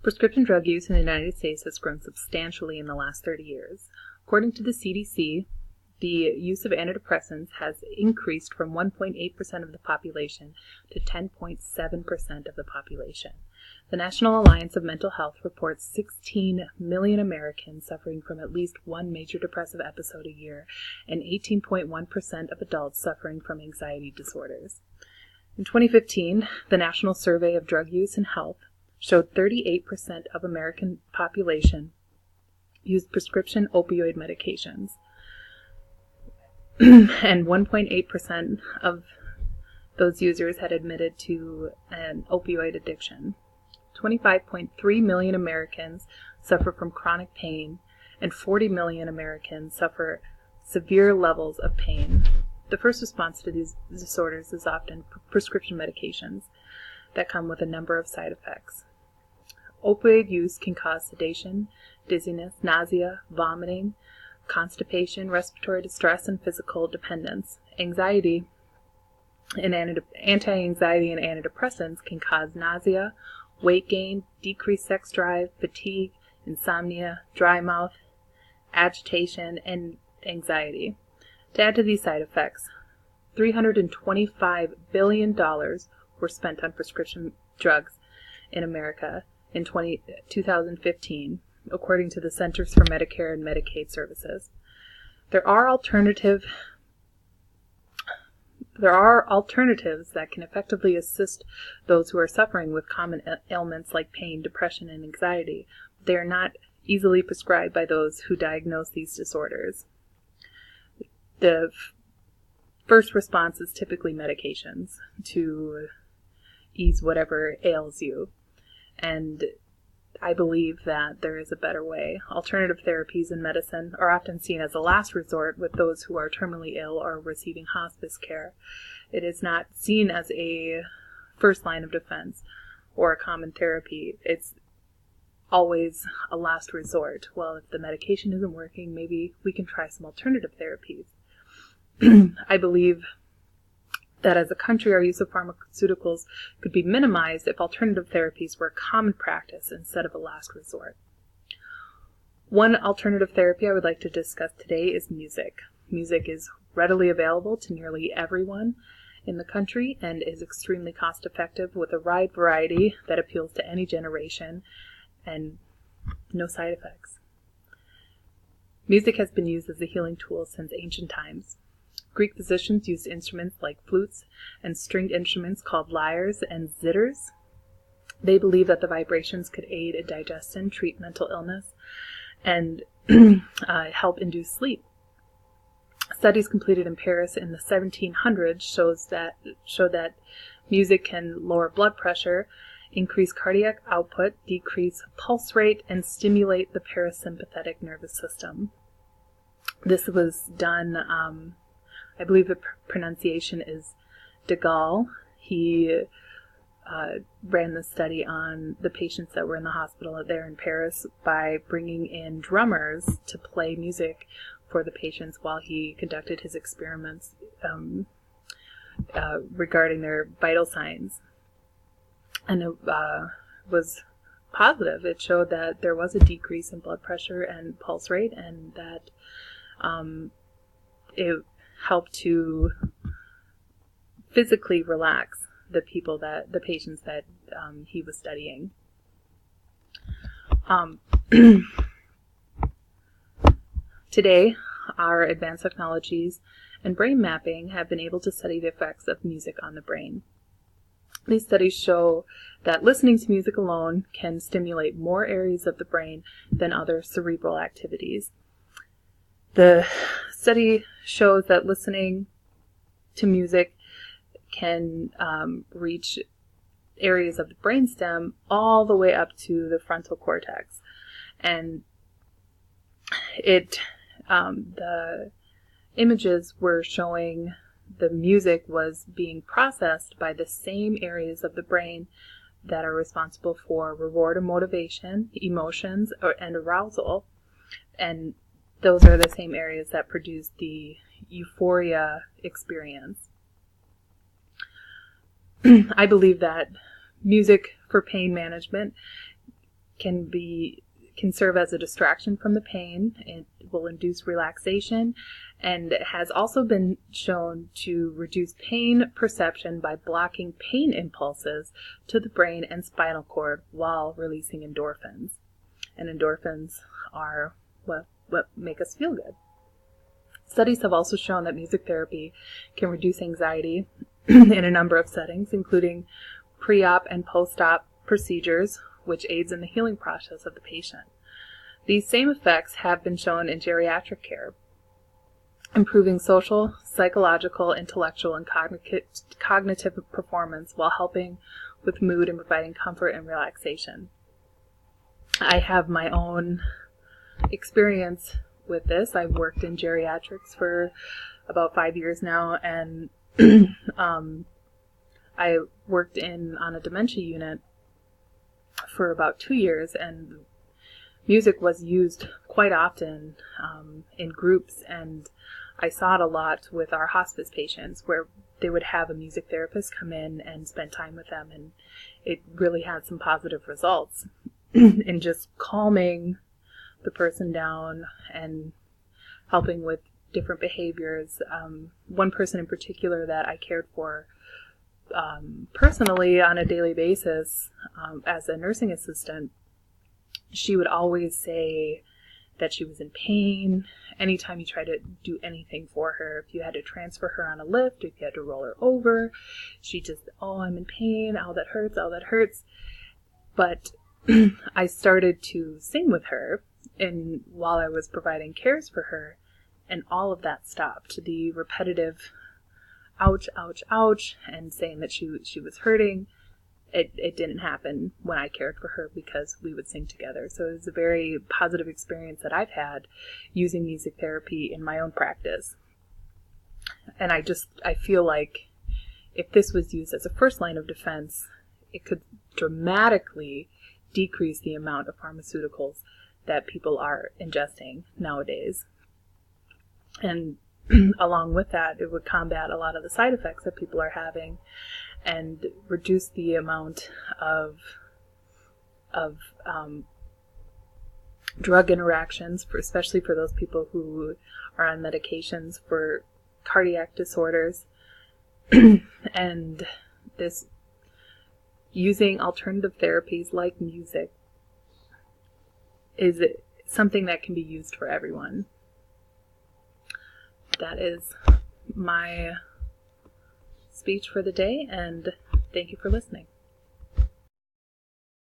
Prescription drug use in the United States has grown substantially in the last 30 years. According to the CDC, the use of antidepressants has increased from 1.8% of the population to 10.7% of the population. The National Alliance of Mental Health reports 16 million Americans suffering from at least one major depressive episode a year, and 18.1% of adults suffering from anxiety disorders. In 2015, the National Survey of Drug Use and Health showed 38% of American population used prescription opioid medications, and 1.8% of those users had admitted to an opioid addiction. 25.3 million Americans suffer from chronic pain, and 40 million Americans suffer severe levels of pain. The first response to these disorders is often prescription medications that come with a number of side effects. Opioid use can cause sedation, dizziness, nausea, vomiting, constipation, respiratory distress, and physical dependence. Anxiety and anti-anxiety and antidepressants can cause nausea, weight gain, decreased sex drive, fatigue, insomnia, dry mouth, agitation, and anxiety. To add to these side effects, $325 billion were spent on prescription drugs in America in 2015, according to the Centers for Medicare and Medicaid Services. There are alternatives that can effectively assist those who are suffering with common ailments like pain, depression, and anxiety. They are not easily prescribed by those who diagnose these disorders. The first response is typically medications to ease whatever ails you. And I believe that there is a better way. Alternative therapies in medicine are often seen as a last resort with those who are terminally ill or receiving hospice care. It is not seen as a first line of defense or a common therapy. It's always a last resort. Well, if the medication isn't working, maybe we can try some alternative therapies. I believe that as a country, our use of pharmaceuticals could be minimized if alternative therapies were a common practice instead of a last resort. One alternative therapy I would like to discuss today is music. Music is readily available to nearly everyone in the country and is extremely cost-effective with a wide variety that appeals to any generation and no side effects. Music has been used as a healing tool since ancient times. Greek physicians used instruments like flutes and stringed instruments called lyres and zithers. They believed that the vibrations could aid in digestion, treat mental illness, and help induce sleep. Studies completed in Paris in the 1700s showed that music can lower blood pressure, increase cardiac output, decrease pulse rate, and stimulate the parasympathetic nervous system. This was done, I believe the pronunciation is de Gaulle. He ran the study on the patients that were in the hospital there in Paris by bringing in drummers to play music for the patients while he conducted his experiments regarding their vital signs. And it was positive. It showed that there was a decrease in blood pressure and pulse rate, and that it helped to physically relax the patients that he was studying. Today, our advanced technologies and brain mapping have been able to study the effects of music on the brain. These studies show that listening to music alone can stimulate more areas of the brain than other cerebral activities. The study shows that listening to music can reach areas of the brainstem all the way up to the frontal cortex. And the images were showing the music was being processed by the same areas of the brain that are responsible for reward and motivation, emotions, and arousal. And those are the same areas that produce the euphoria experience. I believe that music for pain management can serve as a distraction from the pain. It will induce relaxation, and it has also been shown to reduce pain perception by blocking pain impulses to the brain and spinal cord while releasing endorphins. And endorphins are what make us feel good. Studies have also shown that music therapy can reduce anxiety in a number of settings, including pre-op and post-op procedures, which aids in the healing process of the patient. These same effects have been shown in geriatric care, improving social, psychological, intellectual, and cognitive performance while helping with mood and providing comfort and relaxation. I have my own experience with this. I've worked in geriatrics for about 5 years now, and I worked on a dementia unit for about 2 years, and music was used quite often in groups, and I saw it a lot with our hospice patients where they would have a music therapist come in and spend time with them, and it really had some positive results in just calming the person down and helping with different behaviors. One person in particular that I cared for personally on a daily basis as a nursing assistant, she would always say that she was in pain anytime you tried to do anything for her. If you had to transfer her on a lift, if you had to roll her over, she just, I'm in pain, oh, that hurts, oh, that hurts. But I started to sing with her while I was providing cares for her, and all of that stopped. The repetitive ouch, ouch, ouch, and saying that she was hurting, it didn't happen when I cared for her because we would sing together. So it was a very positive experience that I've had using music therapy in my own practice. And I feel like if this was used as a first line of defense, it could dramatically decrease the amount of pharmaceuticals that people are ingesting nowadays. And along with that, it would combat a lot of the side effects that people are having and reduce the amount of drug interactions, especially for those people who are on medications for cardiac disorders. And this using alternative therapies like music is something that can be used for everyone. That is my speech for the day, and thank you for listening.